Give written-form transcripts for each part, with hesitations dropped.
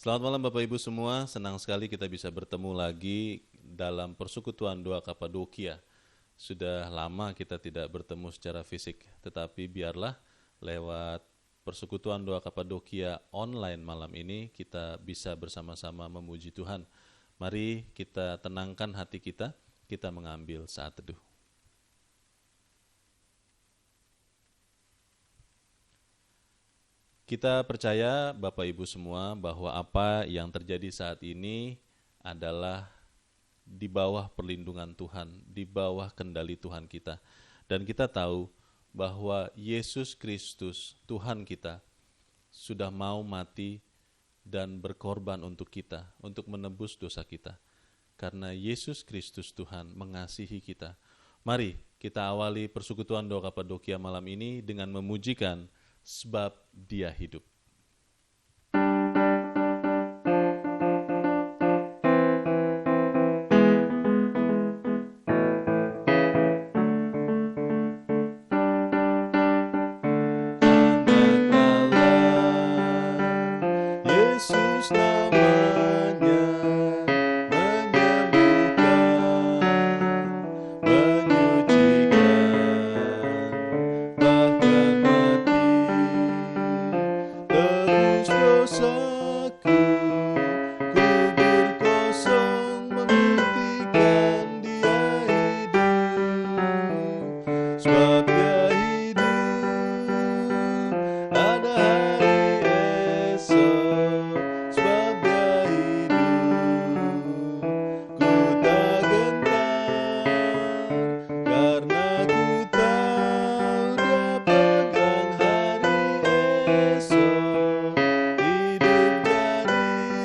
Selamat malam Bapak Ibu semua, senang sekali kita bisa bertemu lagi dalam persekutuan doa Kapadokia. Sudah lama kita tidak bertemu secara fisik, tetapi biarlah lewat persekutuan doa Kapadokia online malam ini kita bisa bersama-sama memuji Tuhan. Mari kita tenangkan hati kita mengambil saat teduh. Kita percaya Bapak Ibu semua bahwa apa yang terjadi saat ini adalah di bawah perlindungan Tuhan, di bawah kendali Tuhan kita. Dan kita tahu bahwa Yesus Kristus, Tuhan kita, sudah mau mati dan berkorban untuk kita, untuk menebus dosa kita. Karena Yesus Kristus Tuhan mengasihi kita. Mari kita awali persekutuan doa Kapadokia malam ini dengan memujikan sebab Dia hidup. Yesus namanya menyembuhkan, menyucikan, bahkan mati, tebus dosaku, kubur kosong membuktikan Dia hidup, sebab Dia hidup, ada hari esok, sebab Dia hidup, ku tak gentar, karena ku tahu Dia pegang hari esok, hidup jadi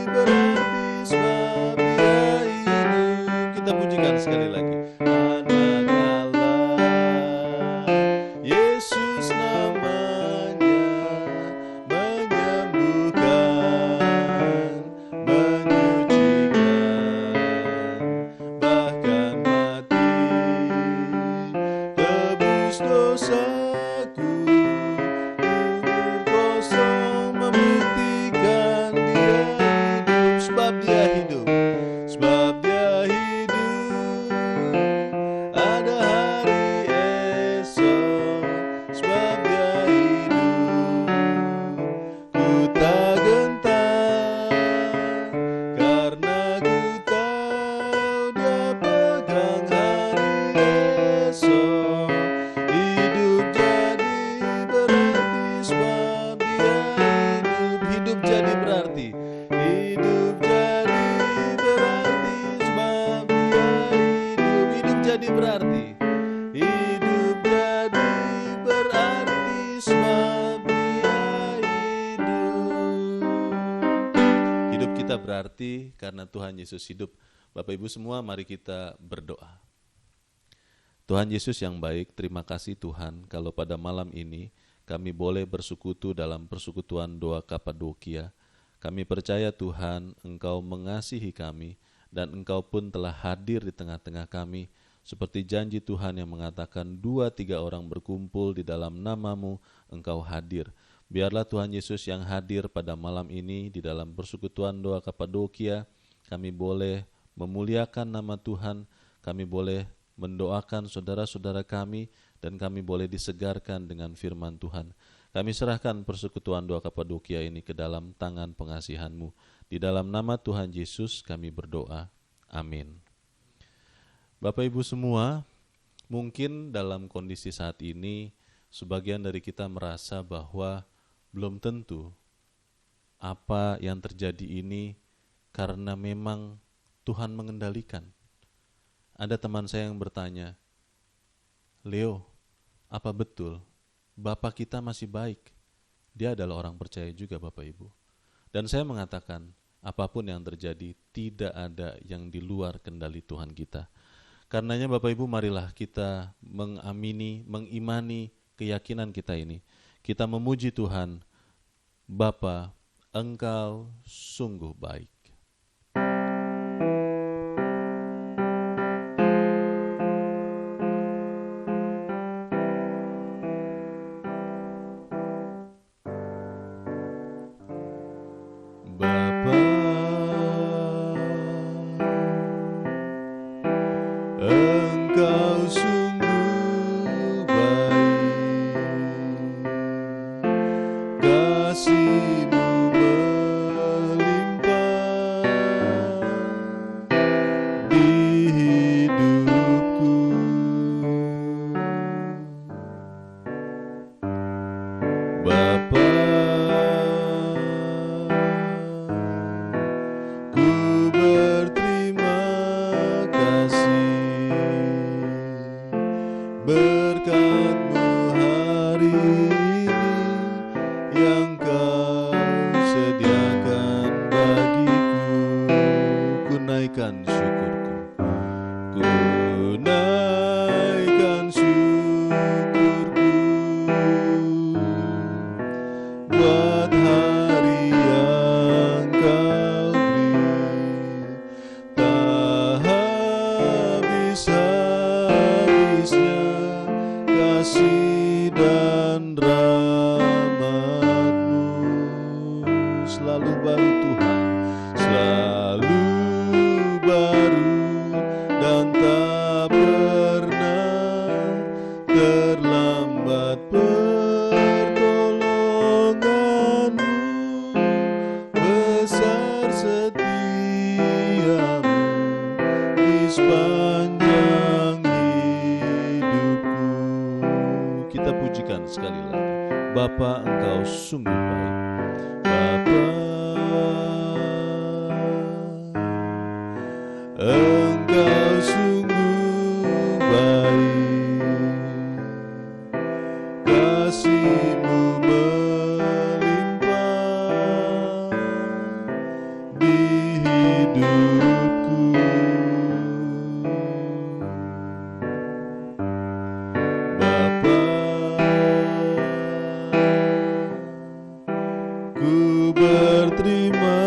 berarti sebab Dia hidup. Kita pujikan sekali lagi. Anak Allah, Yesus namanya menyembuhkan, menyucikan, bahkan mati, tebus dosaku, kubur kosong membuktikan Dia hidup, sebab Dia hidup, sebab Dia hidup, ada hari esok, sebab Dia hidup, ku tak gentar, karena ku tahu Dia pegang hari esok, hidup jadi berarti sebab Dia hidup, hidup jadi berarti, hidup jadi berarti sebab Dia hidup, hidup jadi berarti, hidup jadi berarti sebab Dia hidup. Hidup kita berarti karena Tuhan Yesus hidup. Bapak Ibu semua, mari kita berdoa. Tuhan Yesus yang baik, terima kasih Tuhan kalau pada malam ini kami boleh bersekutu dalam persekutuan doa Kapadokia. Kami percaya Tuhan, Engkau mengasihi kami dan Engkau pun telah hadir di tengah-tengah kami. Seperti janji Tuhan yang mengatakan 2-3 orang berkumpul di dalam nama-Mu, Engkau hadir. Biarlah Tuhan Yesus yang hadir pada malam ini di dalam persekutuan doa Kapadokia, kami boleh memuliakan nama Tuhan, kami boleh mendoakan saudara-saudara kami, dan kami boleh disegarkan dengan firman Tuhan. Kami serahkan persekutuan doa Kapadokia ini ke dalam tangan pengasihan-Mu. Di dalam nama Tuhan Yesus kami berdoa. Amin. Bapak Ibu semua, mungkin dalam kondisi saat ini, sebagian dari kita merasa bahwa belum tentu apa yang terjadi ini karena memang Tuhan mengendalikan. Ada teman saya yang bertanya, Leo, apa betul Bapak kita masih baik? Dia adalah orang percaya juga Bapak Ibu. Dan saya mengatakan, apapun yang terjadi, tidak ada yang di luar kendali Tuhan kita. Karenanya Bapak Ibu, marilah kita mengimani keyakinan kita ini. Kita memuji Tuhan, Bapa, Engkau sungguh baik. Bapa melimpah di hidupku. Bapa, ku berterima kasih berkat-Mu hari ini yang Kau sediakan bagiku. Ku naikkan syukurku, ku naikkan syukurku buat hari yang Kau beri. Tak habis-habisnya kasih dan rahmat-Mu. Selalu baru Tuhan, selalu baru dan tak pernah terlambat pertolongan-Mu. Besar setia-Mu di sepanjang hidupku. Kita pujikan sekali lagi. Bapa, Engkau sungguh baik. Bapa, Engkau sungguh baik. Kasih-Mu melimpah di hidupku. Bapa, ku berterima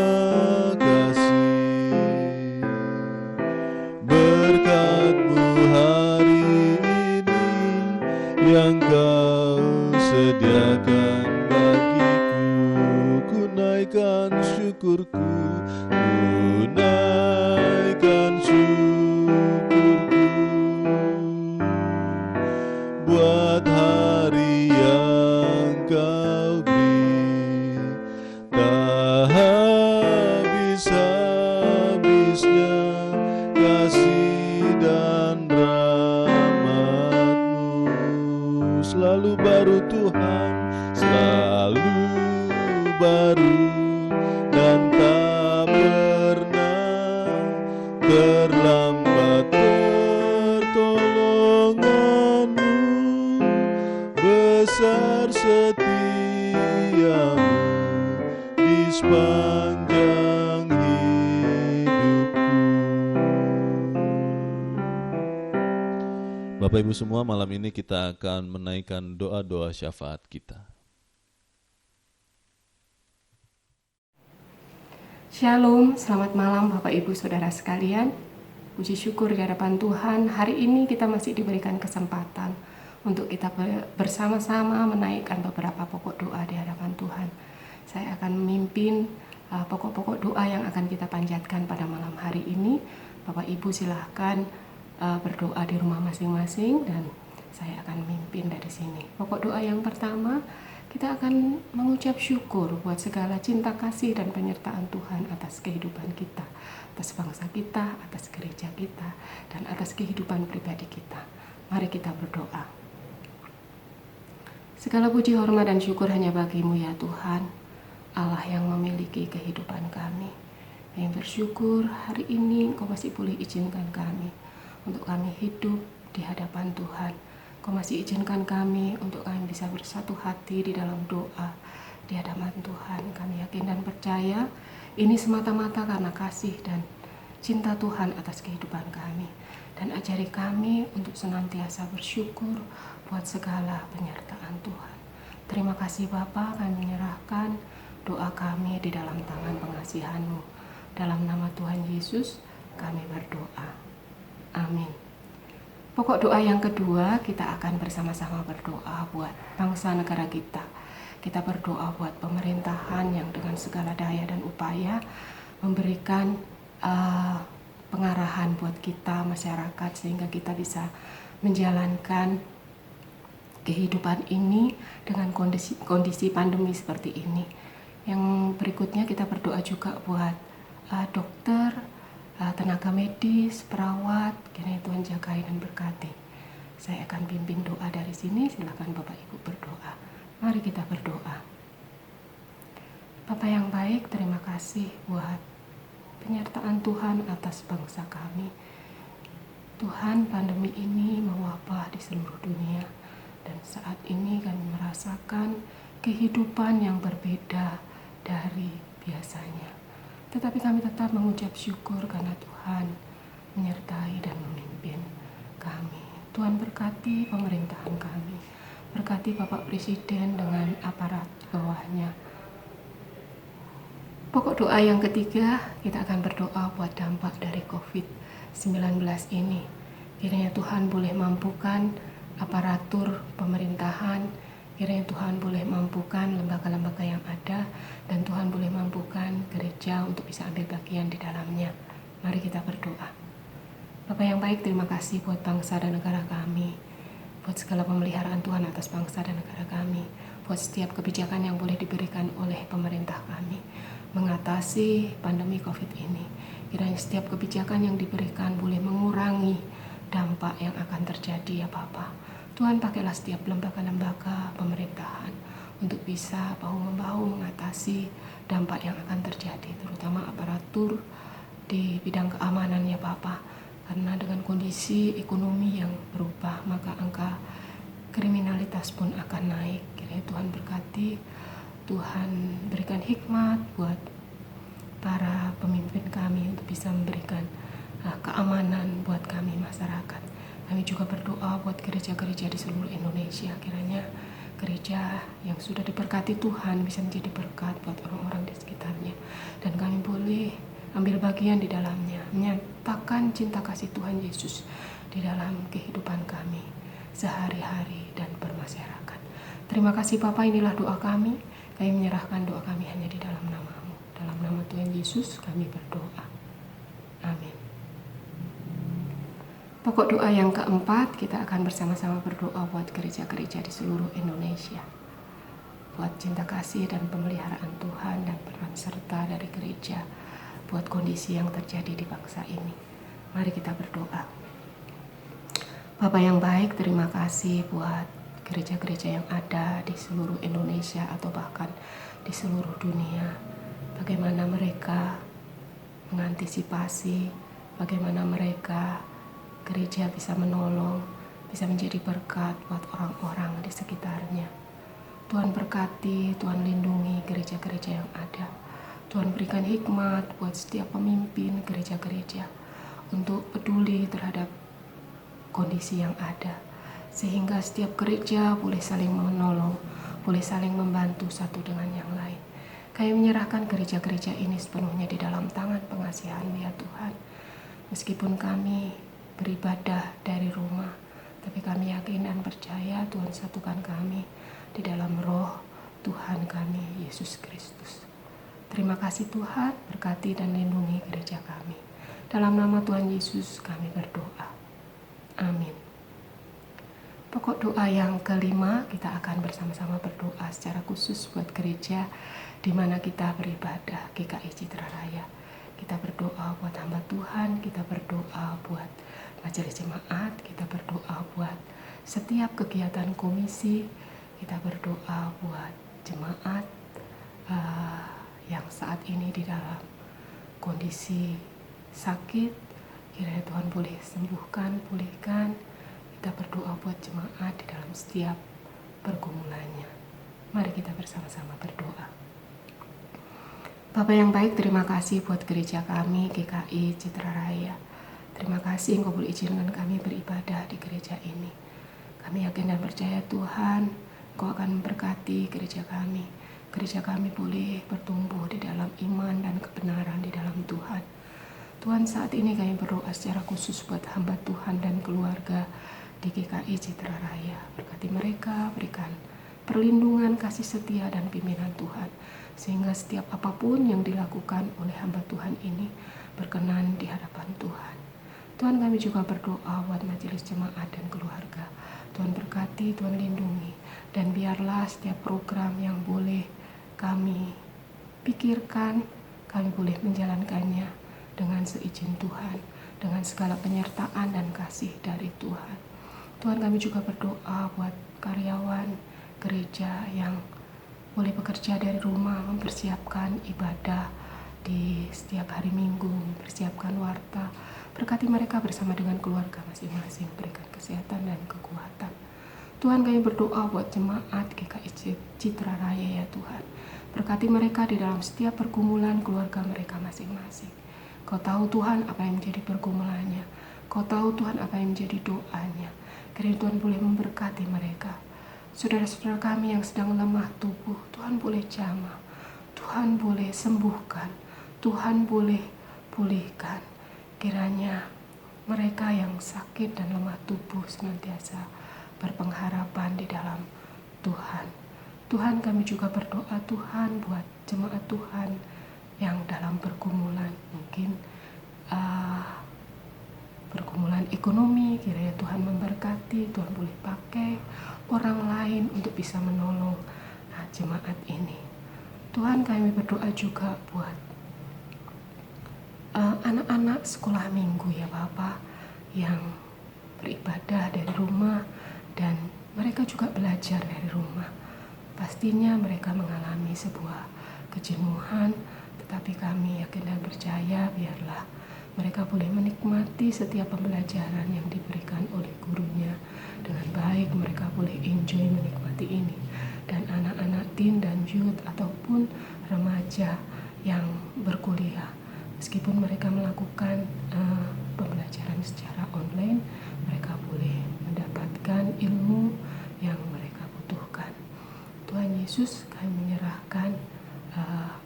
kasih berkat-Mu hari ini yang Kau sediakan bagiku. Ku naikkan syukurku, ku naikkan syukurku buat hari yang Kau beri. Tak habis-habisnya kasih dan rahmat-Mu. Selalu baru Tuhan, selalu baru dan tak pernah terlambat pertolongan-Mu. Besar setia-Mu di sepanjang hidupku. Bapak Ibu semua, malam ini kita akan menaikkan doa-doa syafaat kita. Shalom, selamat malam Bapak Ibu Saudara sekalian. Puji syukur di hadapan Tuhan, hari ini kita masih diberikan kesempatan untuk kita bersama-sama menaikkan beberapa pokok doa di hadapan Tuhan. Saya akan memimpin pokok-pokok doa yang akan kita panjatkan pada malam hari ini. Bapak Ibu silahkan berdoa di rumah masing-masing dan saya akan memimpin dari sini. Pokok doa yang pertama, kita akan mengucap syukur buat segala cinta kasih dan penyertaan Tuhan atas kehidupan kita, atas bangsa kita, atas gereja kita, dan atas kehidupan pribadi kita. Mari kita berdoa. Segala puji, hormat, dan syukur hanya bagi-Mu ya Tuhan, Allah yang memiliki kehidupan kami. Yang bersyukur hari ini Engkau masih boleh izinkan kami untuk kami hidup di hadapan Tuhan. Kau masih izinkan kami untuk kami bisa bersatu hati di dalam doa di hadapan Tuhan. Kami yakin dan percaya ini semata-mata karena kasih dan cinta Tuhan atas kehidupan kami. Dan ajari kami untuk senantiasa bersyukur buat segala penyertaan Tuhan. Terima kasih Bapa, kami menyerahkan doa kami di dalam tangan pengasihan-Mu. Dalam nama Tuhan Yesus kami berdoa. Amin. Pokok doa yang kedua, kita akan bersama-sama berdoa buat bangsa negara kita. Kita berdoa buat pemerintahan yang dengan segala daya dan upaya memberikan pengarahan buat kita masyarakat sehingga kita bisa menjalankan kehidupan ini dengan kondisi pandemi seperti ini. berikutnya kita berdoa juga buat dokter, tenaga medis, perawat. Kiranya Tuhan jagai dan berkati. Saya akan pimpin doa dari sini. Silakan Bapak Ibu berdoa. Mari kita berdoa. Bapa yang baik, terima kasih buat penyertaan Tuhan atas bangsa kami. Tuhan, pandemi ini mewabah di seluruh dunia, dan saat ini kami merasakan kehidupan yang berbeda dari biasanya. Tetapi kami tetap mengucap syukur karena Tuhan menyertai dan memimpin kami. Tuhan berkati pemerintahan kami, berkati Bapak Presiden dengan aparat bawahnya. Pokok doa yang ketiga, kita akan berdoa buat dampak dari COVID-19 ini. Kiranya Tuhan boleh mampukan aparatur pemerintahan, kiranya Tuhan boleh mampukan lembaga-lembaga yang ada, dan Tuhan boleh mampukan gereja untuk bisa ambil bagian di dalamnya. Mari kita berdoa. Bapa yang baik, terima kasih buat bangsa dan negara kami, buat segala pemeliharaan Tuhan atas bangsa dan negara kami, buat setiap kebijakan yang boleh diberikan oleh pemerintah kami mengatasi pandemi COVID ini. Kiranya setiap kebijakan yang diberikan boleh mengurangi dampak yang akan terjadi ya Bapa. Tuhan, pakailah setiap lembaga-lembaga pemerintahan untuk bisa bahu-membahu mengatasi dampak yang akan terjadi, terutama aparatur di bidang keamanan ya Bapa. Karena dengan kondisi ekonomi yang berubah, maka angka kriminalitas pun akan naik. Kiranya Tuhan berkati, Tuhan berikan hikmat buat para pemimpin kami untuk bisa memberikan keamanan buat kami masyarakat. Kami juga berdoa buat gereja-gereja di seluruh Indonesia. Kiranya gereja yang sudah diberkati Tuhan bisa menjadi berkat buat orang-orang di sekitarnya. Dan kami boleh ambil bagian di dalamnya, menyatakan cinta kasih Tuhan Yesus di dalam kehidupan kami sehari-hari dan bermasyarakat. Terima kasih Bapa, inilah doa kami. Kami menyerahkan doa kami hanya di dalam nama-Mu. Dalam nama Tuhan Yesus kami berdoa. Amin. Pokok doa yang keempat, kita akan bersama-sama berdoa buat gereja-gereja di seluruh Indonesia. Buat cinta kasih dan pemeliharaan Tuhan dan peran serta dari gereja buat kondisi yang terjadi di bangsa ini. Mari kita berdoa. Bapa yang baik, terima kasih buat gereja-gereja yang ada di seluruh Indonesia atau bahkan di seluruh dunia. Bagaimana mereka mengantisipasi, bagaimana mereka gereja bisa menolong, bisa menjadi berkat buat orang-orang di sekitarnya. Tuhan berkati, Tuhan lindungi gereja-gereja yang ada. Tuhan berikan hikmat buat setiap pemimpin gereja-gereja untuk peduli terhadap kondisi yang ada, sehingga setiap gereja boleh saling menolong, boleh saling membantu satu dengan yang lain. Kami menyerahkan gereja-gereja ini sepenuhnya di dalam tangan pengasihan-Mu ya Tuhan. Meskipun kami beribadah dari rumah, tapi kami yakin dan percaya Tuhan satukan kami di dalam roh Tuhan kami, Yesus Kristus. Terima kasih Tuhan, berkati dan lindungi gereja kami. Dalam nama Tuhan Yesus kami berdoa. Amin. Pokok doa yang kelima, kita akan bersama-sama berdoa secara khusus buat gereja di mana kita beribadah, GKI Citra Raya. Kita berdoa buat hamba Tuhan, kita berdoa buat majelis jemaat, kita berdoa buat setiap kegiatan komisi, kita berdoa buat jemaat yang saat ini di dalam kondisi sakit. Kiranya Tuhan boleh sembuhkan, pulihkan. Kita berdoa buat jemaat di dalam setiap pergumulannya. Mari kita bersama-sama berdoa. Bapa yang baik, terima kasih buat gereja kami, GKI Citra Raya. Terima kasih Engkau boleh izinkan kami beribadah di gereja ini. Kami yakin dan percaya Tuhan, Engkau akan memberkati gereja kami. Gereja kami boleh bertumbuh di dalam iman dan kebenaran di dalam Tuhan. Tuhan, saat ini kami berdoa secara khusus buat hamba Tuhan dan keluarga di GKI Citra Raya. Berkati mereka, berikan perlindungan, kasih setia dan pimpinan Tuhan, sehingga setiap apapun yang dilakukan oleh hamba Tuhan ini berkenan di hadapan Tuhan. Tuhan, kami juga berdoa buat majelis jemaat dan keluarga. Tuhan berkati, Tuhan lindungi, dan biarlah setiap program yang boleh kami pikirkan, kami boleh menjalankannya dengan seizin Tuhan, dengan segala penyertaan dan kasih dari Tuhan. Tuhan, kami juga berdoa buat karyawan gereja yang boleh bekerja dari rumah, mempersiapkan ibadah di setiap hari Minggu, mempersiapkan warta. Berkati mereka bersama dengan keluarga masing-masing, berikan kesehatan dan kekuatan. Tuhan, kami berdoa buat jemaat GKI Citra Raya ya Tuhan. Berkati mereka di dalam setiap pergumulan keluarga mereka masing-masing. Kau tahu Tuhan apa yang menjadi pergumulannya. Kau tahu Tuhan apa yang menjadi doanya. Kiranya Tuhan boleh memberkati mereka. Saudara-saudara kami yang sedang lemah tubuh, Tuhan boleh jamah, Tuhan boleh sembuhkan, Tuhan boleh pulihkan. Kiranya mereka yang sakit dan lemah tubuh senantiasa berpengharapan di dalam Tuhan. Tuhan, kami juga berdoa Tuhan buat jemaat Tuhan yang dalam pergumulan, mungkin pergumulan ekonomi. Kiranya Tuhan memberkati, Tuhan boleh pakai orang lain untuk bisa menolong jemaat ini. Tuhan, kami berdoa juga buat anak-anak sekolah minggu ya Bapa, yang beribadah dari rumah dan mereka juga belajar dari rumah. Pastinya mereka mengalami sebuah kejenuhan, tetapi kami yakin dan percaya biarlah mereka boleh menikmati setiap pembelajaran yang diberikan oleh gurunya dengan baik. Mereka boleh enjoy menikmati ini. Dan anak-anak teen dan youth ataupun remaja yang berkuliah, meskipun mereka melakukan pembelajaran secara online, mereka boleh mendapatkan ilmu yang mereka butuhkan. Tuhan Yesus, kami menyerahkan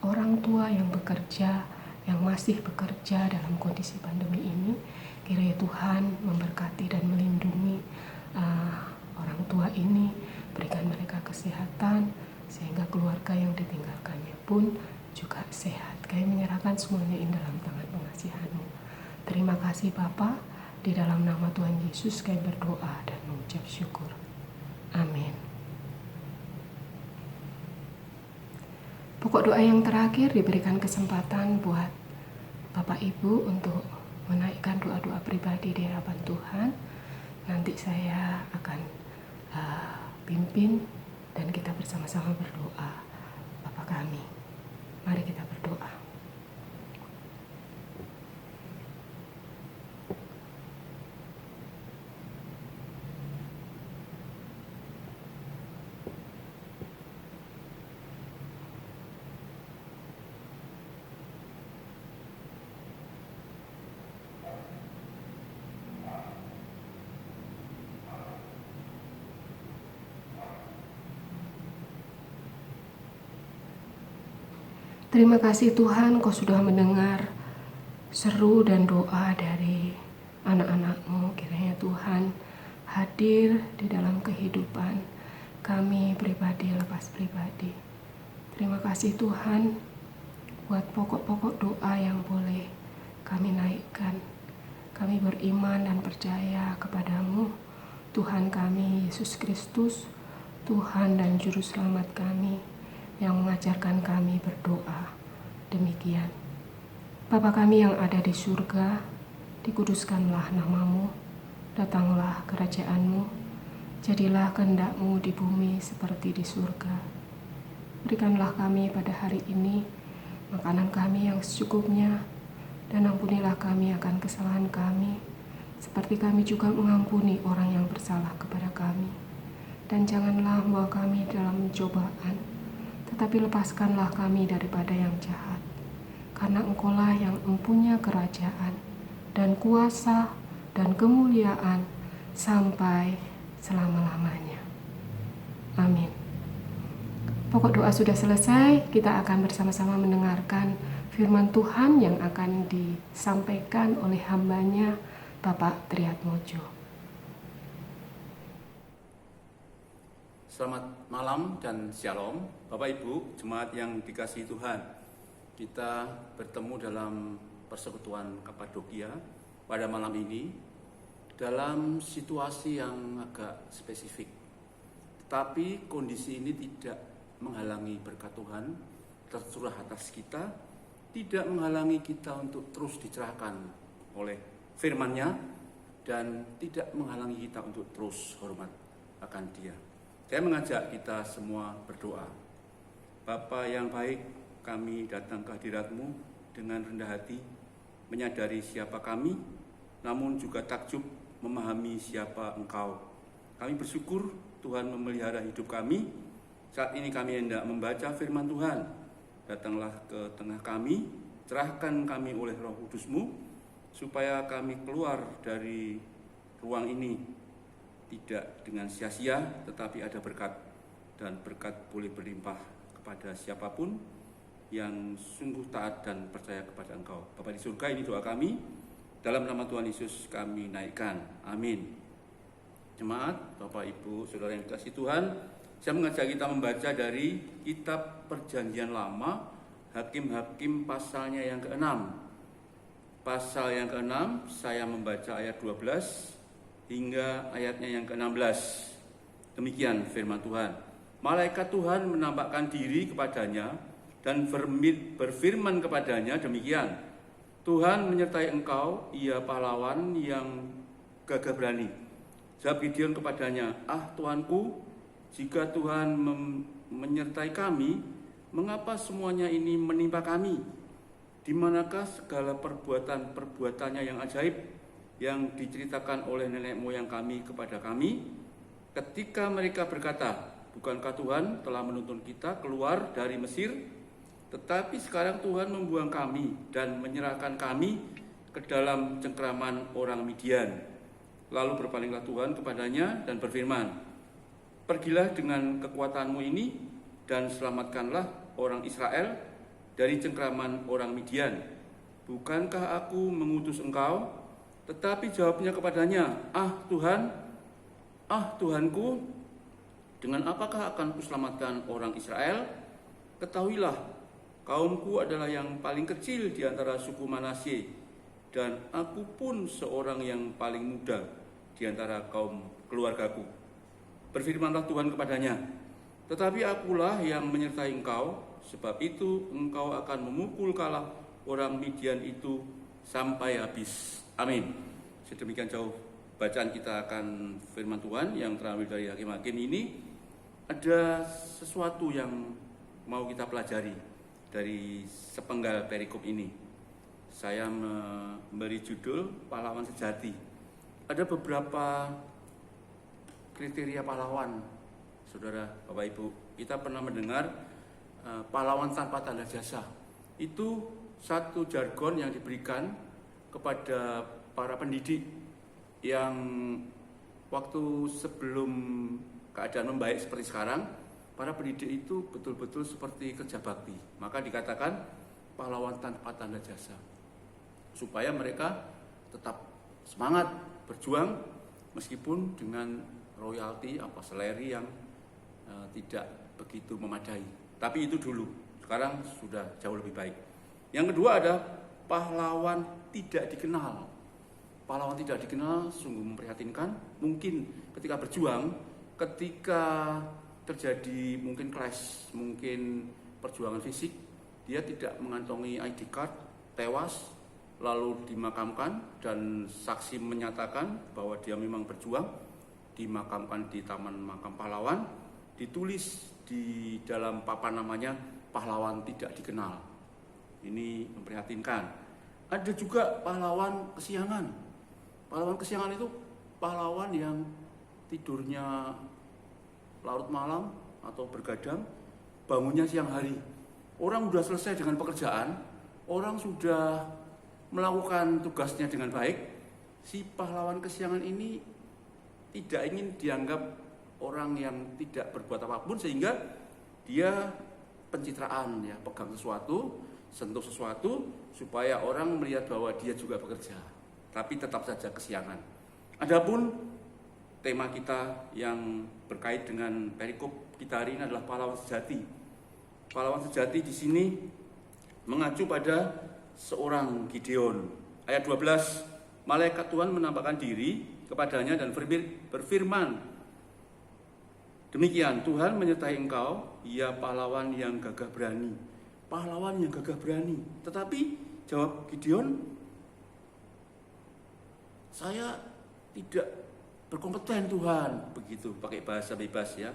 orang tua yang bekerja, yang masih bekerja dalam kondisi pandemi ini. Kiranya Tuhan memberkati dan melindungi orang tua ini, berikan mereka kesehatan, sehingga keluarga yang ditinggalkannya pun juga sehat. Kami menyerahkan semuanya ini dalam tangan pengasihan-Mu. Terima kasih Bapa, di dalam nama Tuhan Yesus kami berdoa dan mengucap syukur. Amin. Pokok doa yang terakhir diberikan kesempatan buat Bapak Ibu untuk menaikkan doa-doa pribadi di hadapan Tuhan. Nanti saya akan pimpin dan kita bersama-sama berdoa. Bapa kami, mari kita berdoa. Terima kasih Tuhan, Kau sudah mendengar seru dan doa dari anak-anak-Mu. Kiranya Tuhan hadir di dalam kehidupan kami pribadi lepas pribadi. Terima kasih Tuhan buat pokok-pokok doa yang boleh kami naikkan. Kami beriman dan percaya kepada-Mu, Tuhan kami Yesus Kristus, Tuhan dan Juru Selamat kami, yang mengajarkan kami berdoa. Demikian. Bapa kami yang ada di surga, dikuduskanlah nama-Mu, datanglah kerajaan-Mu, jadilah kehendak-Mu di bumi seperti di surga. Berikanlah kami pada hari ini makanan kami yang secukupnya, dan ampunilah kami akan kesalahan kami, seperti kami juga mengampuni orang yang bersalah kepada kami. Dan janganlah membawa kami dalam cobaan, tetapi lepaskanlah kami daripada yang jahat. Karena Engkau-lah yang mempunyai kerajaan dan kuasa dan kemuliaan sampai selama-lamanya. Amin. Pokok doa sudah selesai, kita akan bersama-sama mendengarkan firman Tuhan yang akan disampaikan oleh hamba-Nya, Bapak Triatmojo. Selamat malam dan shalom, Bapak Ibu, jemaat yang dikasihi Tuhan. Kita bertemu dalam persekutuan Kapadokia pada malam ini dalam situasi yang agak spesifik. Tetapi kondisi ini tidak menghalangi berkat Tuhan, tercurah atas kita, tidak menghalangi kita untuk terus dicerahkan oleh firman-Nya, dan tidak menghalangi kita untuk terus hormat akan Dia. Saya mengajak kita semua berdoa. Bapa yang baik, kami datang ke hadirat-Mu dengan rendah hati, menyadari siapa kami, namun juga takjub memahami siapa Engkau. Kami bersyukur Tuhan memelihara hidup kami. Saat ini kami hendak membaca firman Tuhan. Datanglah ke tengah kami, cerahkan kami oleh Roh Kudus-Mu, supaya kami keluar dari ruang ini tidak dengan sia-sia, tetapi ada berkat, dan berkat boleh berlimpah kepada siapapun yang sungguh taat dan percaya kepada Engkau. Bapa di surga, ini doa kami, dalam nama Tuhan Yesus kami naikkan, amin. Jemaat, Bapak Ibu, Saudara yang dikasihi Tuhan, saya mengajak kita membaca dari kitab Perjanjian Lama, Hakim-Hakim pasalnya yang ke-6. Pasal yang ke-6, saya membaca ayat 12 hingga ayatnya yang ke-16. Demikian firman Tuhan. Malaikat Tuhan menampakkan diri kepadanya dan berfirman kepadanya demikian. Tuhan menyertai engkau, ia pahlawan yang gagah berani. Jawab Gideon kepadanya, Tuanku, jika Tuhan menyertai kami, mengapa semuanya ini menimpa kami? Di manakah segala perbuatannya yang ajaib yang diceritakan oleh nenek moyang kami kepada kami? Ketika mereka berkata, bukankah Tuhan telah menuntun kita keluar dari Mesir? Tetapi sekarang Tuhan membuang kami dan menyerahkan kami ke dalam cengkraman orang Midian. Lalu berpalinglah Tuhan kepadanya dan berfirman, pergilah dengan kekuatanmu ini dan selamatkanlah orang Israel dari cengkraman orang Midian. Bukankah aku mengutus engkau? Tetapi jawabnya kepadanya, Tuhan, Tuhanku, dengan apakah akan kuselamatkan orang Israel? Ketahuilah, kaumku adalah yang paling kecil di antara suku Manasye, dan aku pun seorang yang paling muda di antara kaum keluargaku. Berfirmanlah Tuhan kepadanya, tetapi akulah yang menyertai engkau, sebab itu engkau akan memukul kalah orang Midian itu sampai habis. Amin. Sedemikian jauh bacaan kita akan firman Tuhan yang terambil dari Hakim-Hakim ini. Ada sesuatu yang mau kita pelajari dari sepenggal perikop ini. Saya memberi judul pahlawan sejati. Ada beberapa kriteria pahlawan, Saudara, Bapak Ibu. Kita pernah mendengar pahlawan tanpa tanda jasa. Itu satu jargon yang diberikan kepada para pendidik yang waktu sebelum keadaan membaik seperti sekarang, para pendidik itu betul-betul seperti kerja bakti. Maka dikatakan pahlawan tanpa tanda jasa, supaya mereka tetap semangat berjuang meskipun dengan royalti seleri yang tidak begitu memadai. Tapi itu dulu, sekarang sudah jauh lebih baik. Yang kedua ada pahlawan tidak dikenal. Pahlawan tidak dikenal sungguh memprihatinkan. Mungkin ketika berjuang, ketika terjadi mungkin clash, mungkin perjuangan fisik, dia tidak mengantongi ID card, tewas, lalu dimakamkan, dan saksi menyatakan bahwa dia memang berjuang, dimakamkan di Taman Makam Pahlawan, ditulis di dalam papan namanya pahlawan tidak dikenal. Ini memprihatinkan. Ada juga pahlawan kesiangan. Pahlawan kesiangan itu pahlawan yang tidurnya larut malam atau bergadang, bangunnya siang hari. Orang sudah selesai dengan pekerjaan, orang sudah melakukan tugasnya dengan baik. Si pahlawan kesiangan ini tidak ingin dianggap orang yang tidak berbuat apapun, sehingga dia pencitraan, ya, pegang sesuatu, sentuh sesuatu, supaya orang melihat bahwa dia juga bekerja, tapi tetap saja kesiangan. Adapun tema kita yang berkait dengan perikop kita hari ini adalah pahlawan sejati. Pahlawan sejati di sini mengacu pada seorang Gideon. Ayat 12, malaikat Tuhan menampakkan diri kepadanya dan berfirman, demikian, Tuhan menyertai engkau, ia pahlawan yang gagah berani. pahlawan yang gagah berani. Tetapi jawab Gideon, saya tidak berkompeten Tuhan, begitu pakai bahasa bebas ya.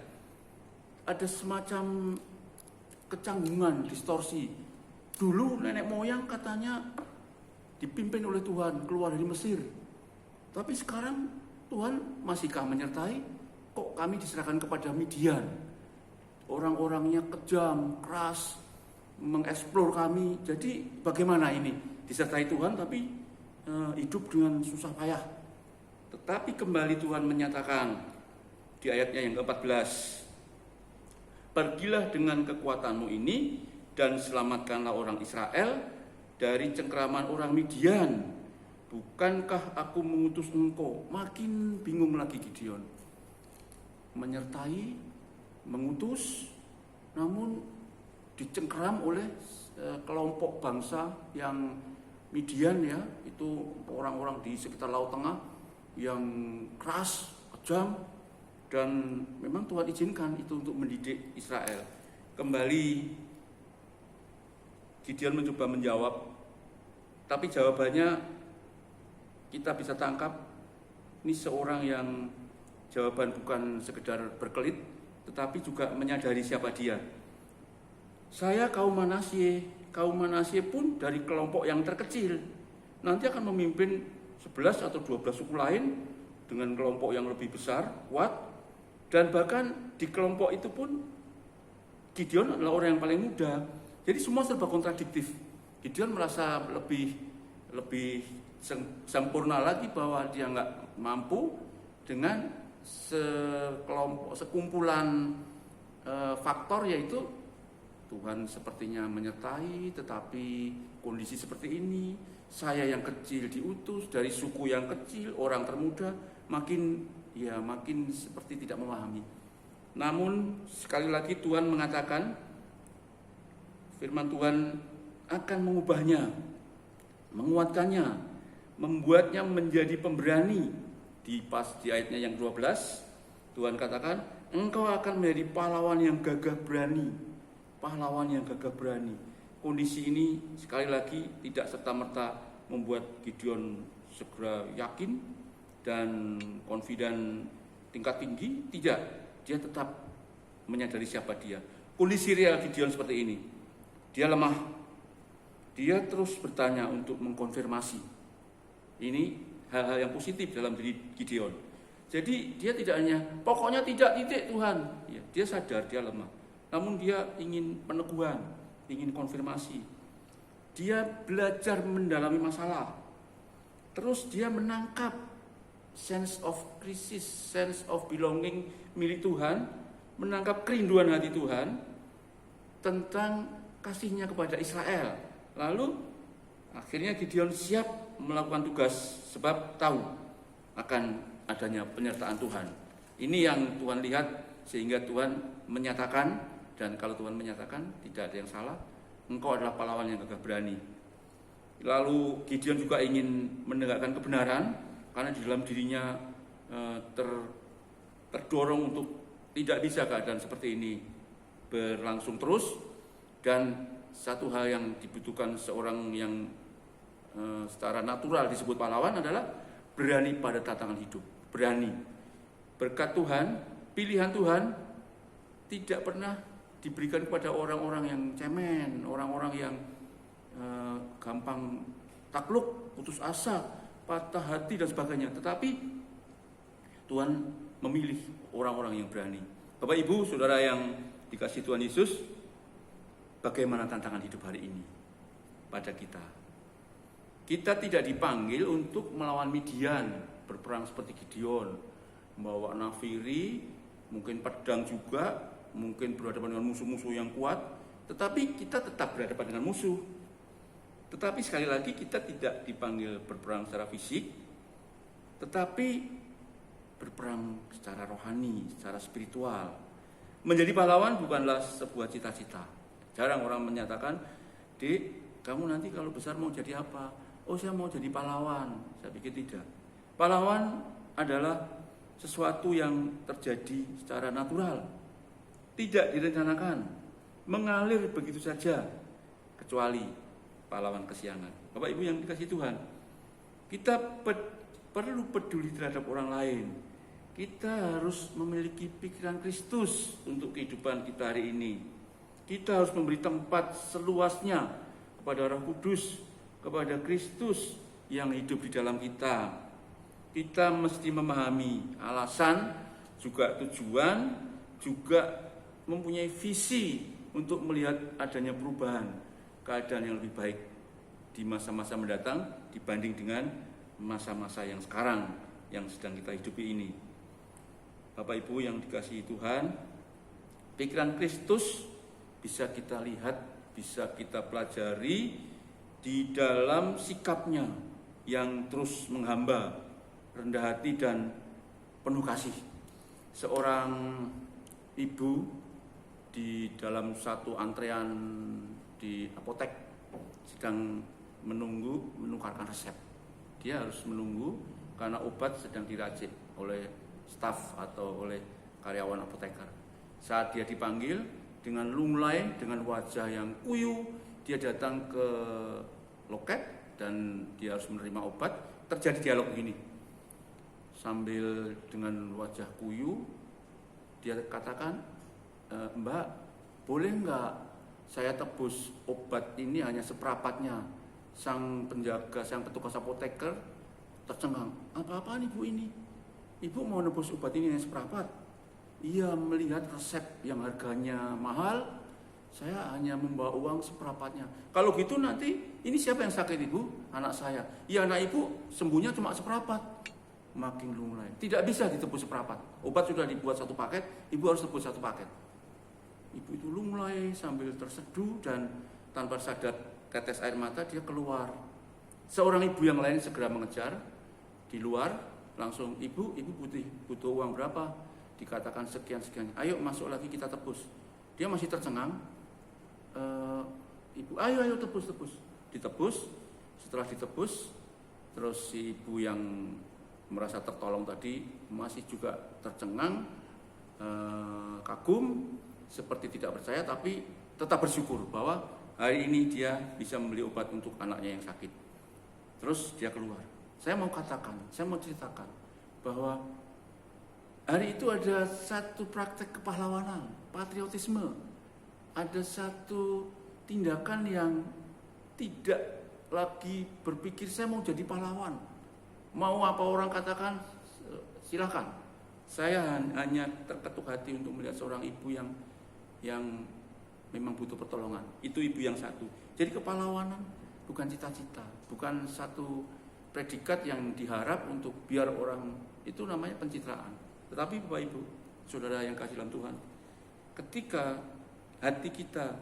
Ada semacam kecanggungan, distorsi. Dulu nenek moyang katanya dipimpin oleh Tuhan keluar dari Mesir. Tapi sekarang Tuhan masihkah menyertai? Kok kami diserahkan kepada Midian? Orang-orangnya kejam, keras, mengeksplor kami. Jadi bagaimana ini? Disertai Tuhan tapi hidup dengan susah payah. Tetapi kembali Tuhan menyatakan di ayatnya yang ke-14, pergilah dengan kekuatanmu ini dan selamatkanlah orang Israel dari cengkraman orang Midian. Bukankah aku mengutus engkau? Makin bingung lagi Gideon. Menyertai, mengutus, namun dicengkram oleh kelompok bangsa yang Midian ya, itu orang-orang di sekitar Laut Tengah yang keras, kejam, dan memang Tuhan izinkan itu untuk mendidik Israel. Kembali Gideon mencoba menjawab, tapi jawabannya kita bisa tangkap ini seorang yang jawaban bukan sekedar berkelit, tetapi juga menyadari siapa dia. Saya kaum Manasye pun dari kelompok yang terkecil, nanti akan memimpin 11 atau 12 suku lain dengan kelompok yang lebih besar, kuat, dan bahkan di kelompok itu pun Gideon adalah orang yang paling muda. Jadi semua serba kontradiktif. Gideon merasa lebih sempurna lagi bahwa dia nggak mampu dengan sekumpulan faktor, yaitu Tuhan sepertinya menyertai, tetapi kondisi seperti ini, saya yang kecil diutus dari suku yang kecil, orang termuda, makin seperti tidak memahami. Namun sekali lagi Tuhan mengatakan, firman Tuhan akan mengubahnya, menguatkannya, membuatnya menjadi pemberani. Di ayatnya yang 12, Tuhan katakan, engkau akan menjadi pahlawan yang gagah berani. Pahlawan yang gagah berani. Kondisi ini sekali lagi tidak serta-merta membuat Gideon segera yakin dan confident tingkat tinggi. Tidak, dia tetap menyadari siapa dia. Kondisi real Gideon seperti ini. Dia lemah. Dia terus bertanya untuk mengkonfirmasi. Ini hal-hal yang positif dalam diri Gideon. Jadi dia tidak hanya pokoknya tidak titik Tuhan. Ya, dia sadar dia lemah. Namun dia ingin peneguhan, ingin konfirmasi. Dia belajar mendalami masalah. Terus dia menangkap sense of crisis, sense of belonging milik Tuhan, menangkap kerinduan hati Tuhan tentang kasihnya kepada Israel. Lalu akhirnya Gideon siap melakukan tugas sebab tahu akan adanya penyertaan Tuhan. Ini yang Tuhan lihat sehingga Tuhan menyatakan, dan kalau Tuhan menyatakan tidak ada yang salah, engkau adalah pahlawan yang gagah berani. Lalu Gideon juga ingin menegakkan kebenaran karena di dalam dirinya terdorong untuk tidak bisa keadaan seperti ini berlangsung terus. Dan satu hal yang dibutuhkan seorang yang secara natural disebut pahlawan adalah berani pada tantangan hidup. Berani. Berkat Tuhan, pilihan Tuhan tidak pernah diberikan kepada orang-orang yang cemen, orang-orang yang gampang takluk, putus asa, patah hati dan sebagainya. Tetapi Tuhan memilih orang-orang yang berani. Bapak Ibu, Saudara yang dikasihi Tuhan Yesus, bagaimana tantangan hidup hari ini pada kita? Kita tidak dipanggil untuk melawan Midian, berperang seperti Gideon, membawa nafiri, mungkin pedang juga, mungkin berhadapan dengan musuh-musuh yang kuat, tetapi kita tetap berhadapan dengan musuh. Tetapi sekali lagi kita tidak dipanggil berperang secara fisik, tetapi berperang secara rohani, secara spiritual. Menjadi pahlawan bukanlah sebuah cita-cita. Jarang orang menyatakan, "Dek, kamu nanti kalau besar mau jadi apa?" "Oh, saya mau jadi pahlawan." Saya pikir tidak. Pahlawan adalah sesuatu yang terjadi secara natural, tidak direncanakan, mengalir begitu saja. kecuali pahlawan kesiangan. Bapak Ibu yang dikasihi Tuhan, kita perlu peduli terhadap orang lain. Kita harus memiliki pikiran Kristus untuk kehidupan kita hari ini. Kita harus memberi tempat seluasnya kepada Roh Kudus, kepada Kristus yang hidup di dalam kita. Kita mesti memahami alasan, juga tujuan, juga mempunyai visi untuk melihat adanya perubahan keadaan yang lebih baik di masa-masa mendatang dibanding dengan masa-masa yang sekarang yang sedang kita hidupi ini. Bapak Ibu yang dikasihi Tuhan, pikiran Kristus bisa kita lihat, bisa kita pelajari di dalam sikapnya yang terus menghamba, rendah hati dan penuh kasih. Seorang ibu di dalam satu antrean di apotek sedang menukarkan resep. Dia harus menunggu karena obat sedang diracik oleh staf atau oleh karyawan apoteker. Saat dia dipanggil dengan lunglai, dengan wajah yang kuyu, dia datang ke loket dan dia harus menerima obat. Terjadi dialog begini. Sambil dengan wajah kuyu, dia katakan, Mbak, boleh nggak saya tebus obat ini hanya seperempatnya? Sang penjaga, sang petugas apoteker tercengang. Apa-apaan ibu ini? Ibu mau nebus obat ini hanya seperempat? Ia melihat resep yang harganya mahal, saya hanya membawa uang seperempatnya. Kalau gitu nanti, ini siapa yang sakit ibu? Anak saya. Iya, anak ibu sembuhnya cuma seperempat. Makin lunglai. Tidak bisa ditebus seperempat. Obat sudah dibuat satu paket, ibu harus tebus satu paket. Ibu itu lunglai sambil terseduh dan tanpa sadar tetes air mata dia keluar. Seorang ibu yang lain segera mengejar di luar, langsung ibu butuh uang berapa? Dikatakan sekian. Ayo masuk lagi kita tebus. Dia masih tercengang. Ibu, ayo tebus. Ditebus. Setelah ditebus, terus si ibu yang merasa tertolong tadi masih juga tercengang, kagum, seperti tidak percaya, tapi tetap bersyukur bahwa hari ini dia bisa membeli obat untuk anaknya yang sakit. Terus dia keluar. Saya mau ceritakan bahwa hari itu ada satu praktek kepahlawanan, patriotisme. Ada satu tindakan yang tidak lagi berpikir saya mau jadi pahlawan. Mau apa orang katakan, silakan. Saya hanya terketuk hati untuk melihat seorang ibu yang memang butuh pertolongan. Itu ibu yang satu. Jadi kepahlawanan bukan cita-cita, bukan satu predikat yang diharap untuk biar orang, itu namanya pencitraan. Tetapi Bapak Ibu, saudara yang kasih dalam Tuhan, ketika hati kita,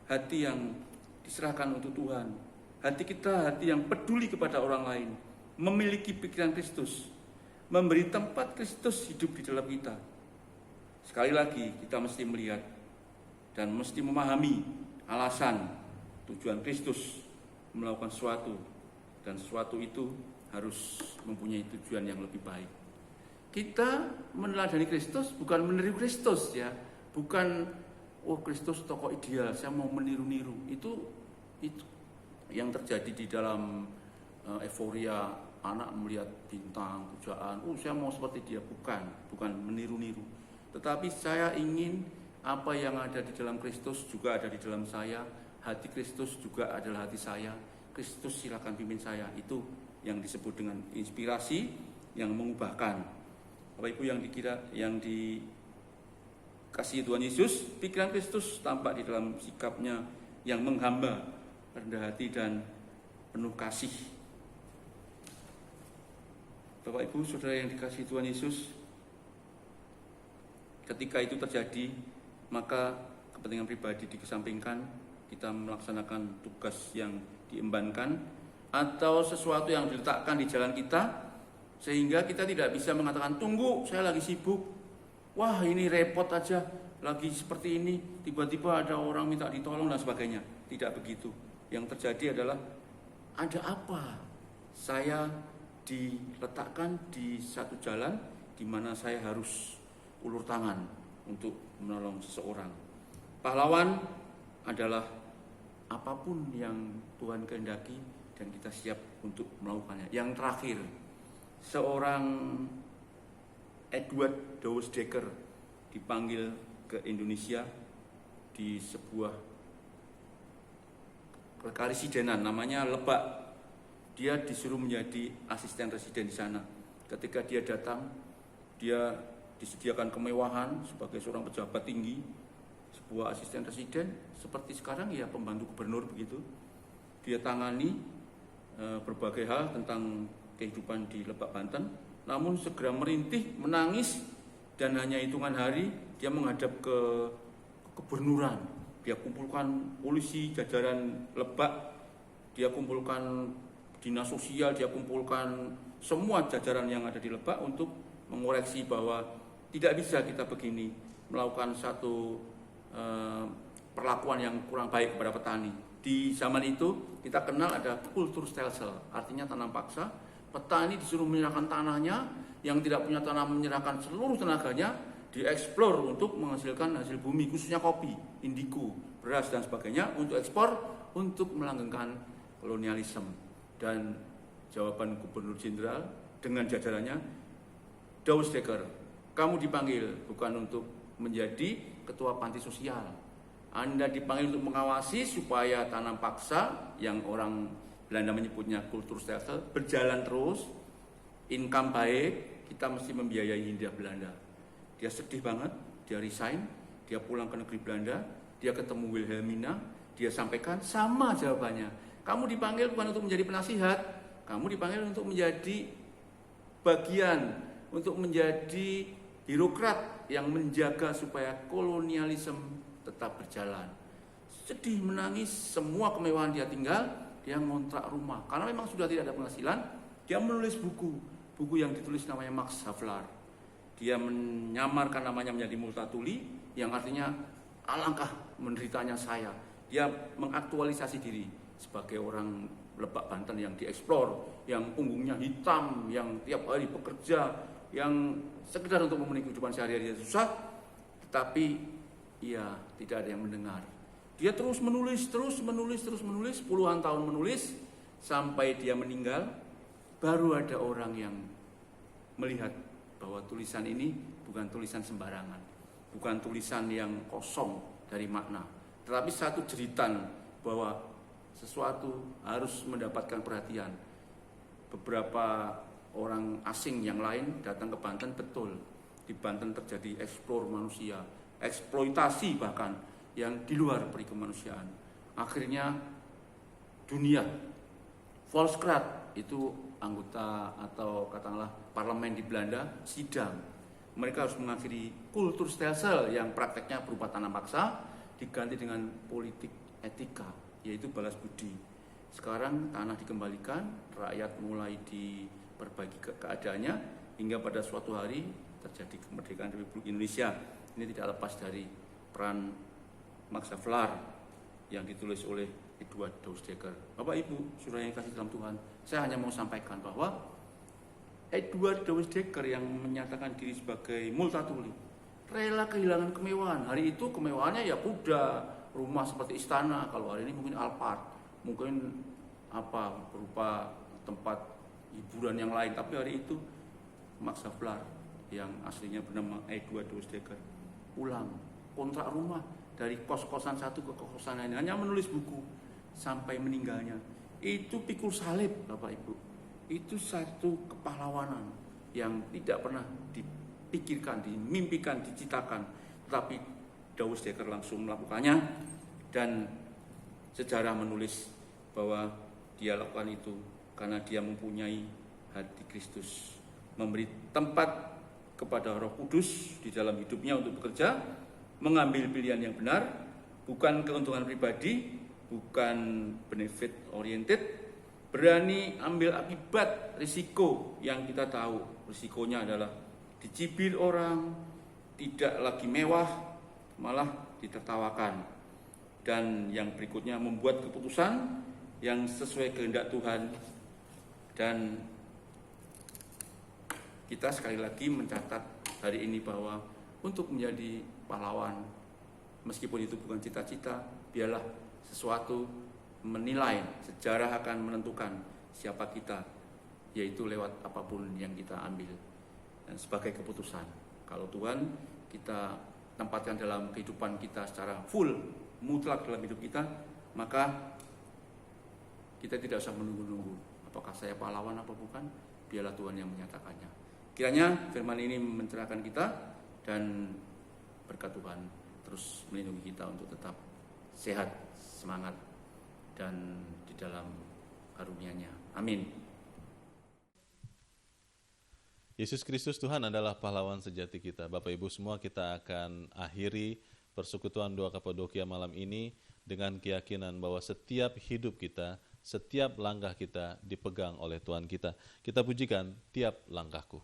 hati yang diserahkan untuk Tuhan, hati kita hati yang peduli kepada orang lain, memiliki pikiran Kristus, memberi tempat Kristus hidup di dalam kita. Sekali lagi kita mesti melihat dan mesti memahami alasan tujuan Kristus melakukan sesuatu, dan sesuatu itu harus mempunyai tujuan yang lebih baik. Kita meneladani Kristus bukan meniru Kristus ya, bukan Kristus tokoh ideal, saya mau meniru-niru. Itu yang terjadi di dalam euforia anak melihat bintang, pujaan, saya mau seperti dia, bukan meniru-niru. Tetapi saya ingin apa yang ada di dalam Kristus juga ada di dalam saya. Hati Kristus juga adalah hati saya. Kristus silakan pimpin saya. Itu yang disebut dengan inspirasi yang mengubahkan. Bapak Ibu yang dikasihi Tuhan Yesus, pikiran Kristus tampak di dalam sikapnya yang menghamba, rendah hati dan penuh kasih. Bapak Ibu saudara yang dikasihi Tuhan Yesus, ketika itu terjadi, maka kepentingan pribadi dikesampingkan, kita melaksanakan tugas yang diembankan atau sesuatu yang diletakkan di jalan kita, sehingga kita tidak bisa mengatakan, tunggu saya lagi sibuk, wah ini repot aja, lagi seperti ini, tiba-tiba ada orang minta ditolong dan sebagainya. Tidak begitu. Yang terjadi adalah, ada apa? Saya diletakkan di satu jalan di mana saya harus ulur tangan untuk menolong seseorang. Pahlawan adalah apapun yang Tuhan kehendaki dan kita siap untuk melakukannya. Yang terakhir, seorang Edward Dawes Dekker dipanggil ke Indonesia di sebuah kekaresidenan namanya Lebak. Dia disuruh menjadi asisten residen di sana. Ketika dia datang, dia disediakan kemewahan sebagai seorang pejabat tinggi, sebuah asisten residen seperti sekarang ya pembantu gubernur begitu. Dia tangani berbagai hal tentang kehidupan di Lebak, Banten. Namun segera merintih, menangis, dan hanya hitungan hari dia menghadap ke gubernuran. Dia kumpulkan polisi jajaran Lebak, dia kumpulkan dinas sosial, dia kumpulkan semua jajaran yang ada di Lebak untuk mengoreksi bahwa tidak bisa kita begini melakukan satu perlakuan yang kurang baik kepada petani. Di zaman itu kita kenal ada kultur stelsel, artinya tanam paksa. Petani disuruh menyerahkan tanahnya, yang tidak punya tanah menyerahkan seluruh tenaganya dieksplor untuk menghasilkan hasil bumi, khususnya kopi, indigo, beras dan sebagainya untuk ekspor, untuk melanggengkan kolonialisme. Dan jawaban Gubernur Jenderal dengan jajarannya, Dawes Dekker, kamu dipanggil bukan untuk menjadi ketua panti sosial. Anda dipanggil untuk mengawasi supaya tanam paksa yang orang Belanda menyebutnya kultur stelsel berjalan terus, income baik, kita mesti membiayai Hindia Belanda. Dia sedih banget, dia resign, dia pulang ke negeri Belanda, dia ketemu Wilhelmina, dia sampaikan sama jawabannya. Kamu dipanggil bukan untuk menjadi penasihat, kamu dipanggil untuk menjadi bagian, untuk menjadi birokrat yang menjaga supaya kolonialisme tetap berjalan. Sedih, menangis, semua kemewahan dia tinggal, dia ngontrak rumah. Karena memang sudah tidak ada penghasilan, dia menulis buku yang ditulis namanya Max Havelaar. Dia menyamarkan namanya menjadi Multatuli, yang artinya alangkah menderitanya saya. Dia mengaktualisasi diri sebagai orang Lebak, Banten yang dieksplor, yang punggungnya hitam, yang tiap hari bekerja, yang sekedar untuk memenuhi kehidupan sehari-hari susah, tetapi ia tidak ada yang mendengar. Dia terus menulis, puluhan tahun menulis, sampai dia meninggal. Baru ada orang yang melihat bahwa tulisan ini bukan tulisan sembarangan, bukan tulisan yang kosong dari makna, tetapi satu jeritan bahwa sesuatu harus mendapatkan perhatian. Beberapa orang asing yang lain datang ke Banten, betul, di Banten terjadi eksplor manusia, eksploitasi bahkan yang di luar peri kemanusiaan. Akhirnya dunia, Volkskrant itu anggota atau katakanlah parlemen di Belanda sidang. Mereka harus mengakhiri kultur stelsel yang prakteknya berupa tanam paksa diganti dengan politik etika, yaitu balas budi. Sekarang tanah dikembalikan, rakyat mulai diperbaiki keadaannya, hingga pada suatu hari terjadi kemerdekaan Republik Indonesia. Ini tidak lepas dari peran Max Havelaar yang ditulis oleh Edward Dawes Dekker. Bapak Ibu, saudara yang kasih dalam Tuhan, saya hanya mau sampaikan bahwa Edward Dawes Dekker yang menyatakan diri sebagai Multatuli rela kehilangan kemewahan. Hari itu kemewahannya ya kuda, rumah seperti istana. Kalau hari ini mungkin Alphard, mungkin berupa tempat hiburan yang lain. Tapi hari itu Max Havelaar yang aslinya bernama Edward Dawes Dekker pulang kontrak rumah dari kos-kosan satu ke kos-kosan lain, hanya menulis buku sampai meninggalnya. Itu pikul salib, Bapak Ibu. Itu satu kepahlawanan yang tidak pernah dipikirkan, dimimpikan, diciptakan, tetapi Dawes Dekker langsung melakukannya, dan sejarah menulis bahwa dia lakukan itu karena dia mempunyai hati Kristus, memberi tempat kepada Roh Kudus di dalam hidupnya untuk bekerja, mengambil pilihan yang benar, bukan keuntungan pribadi, bukan benefit oriented, berani ambil akibat risiko yang kita tahu. Risikonya adalah dicibir orang, tidak lagi mewah, malah ditertawakan. Dan yang berikutnya membuat keputusan yang sesuai kehendak Tuhan. Dan kita sekali lagi mencatat hari ini bahwa untuk menjadi pahlawan, meskipun itu bukan cita-cita, biarlah sesuatu menilai, sejarah akan menentukan siapa kita, yaitu lewat apapun yang kita ambil dan sebagai keputusan. Kalau Tuhan kita tempatkan dalam kehidupan kita secara full, mutlak dalam hidup kita, maka kita tidak usah menunggu-nunggu apakah saya pahlawan apa bukan, biarlah Tuhan yang menyatakannya. Kiranya firman ini mencerahkan kita dan berkat Tuhan terus melindungi kita untuk tetap sehat, semangat, dan di dalam karunia-Nya. Amin. Yesus Kristus Tuhan adalah pahlawan sejati kita. Bapak Ibu semua, kita akan akhiri persekutuan doa Kapadokia malam ini dengan keyakinan bahwa setiap hidup kita, setiap langkah kita dipegang oleh Tuhan kita. Kita pujikan tiap langkahku.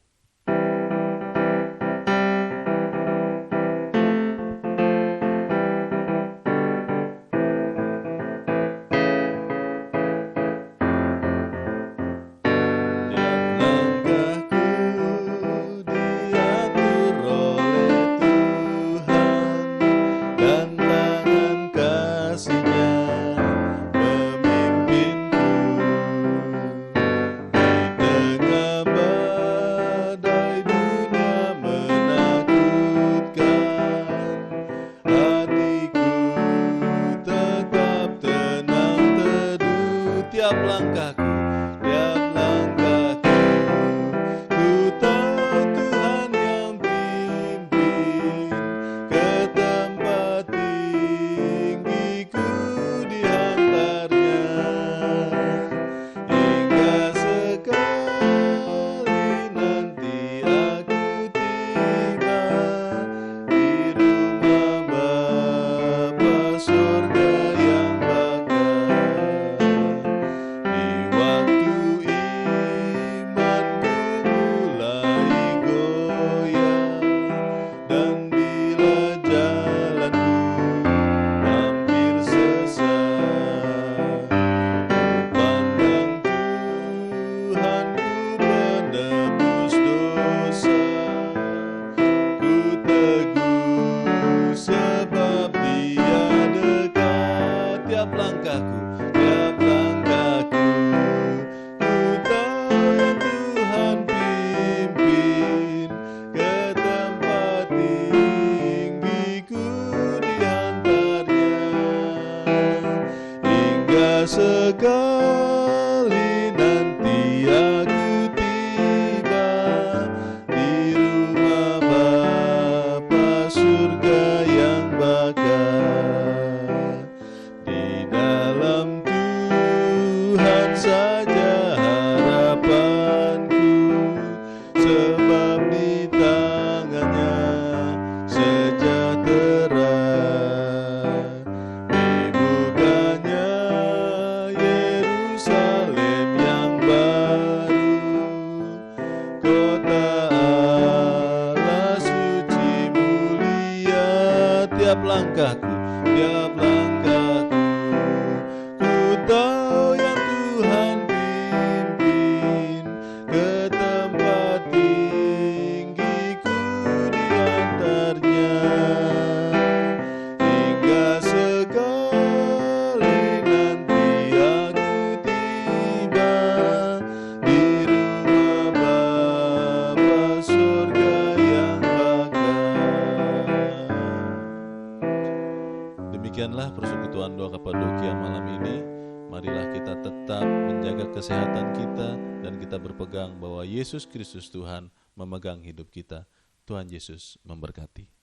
Sekali nanti aku tiba di rumah Bapa surga yang bakar. Di dalam Tuhan saja harapanku, sebab di tangannya sejahtera. Tiap langkahku, ku tahu yang Tuhan pimpin ke tempat tinggiku di antaranya, hingga sekali nanti aku tiba di rumah Bapa surga yang bakar. Demikianlah persekutuan doa Kapadokia malam ini. Marilah kita tetap menjaga kesehatan kita dan kita berpegang bahwa Yesus Kristus Tuhan memegang hidup kita. Tuhan Yesus memberkati.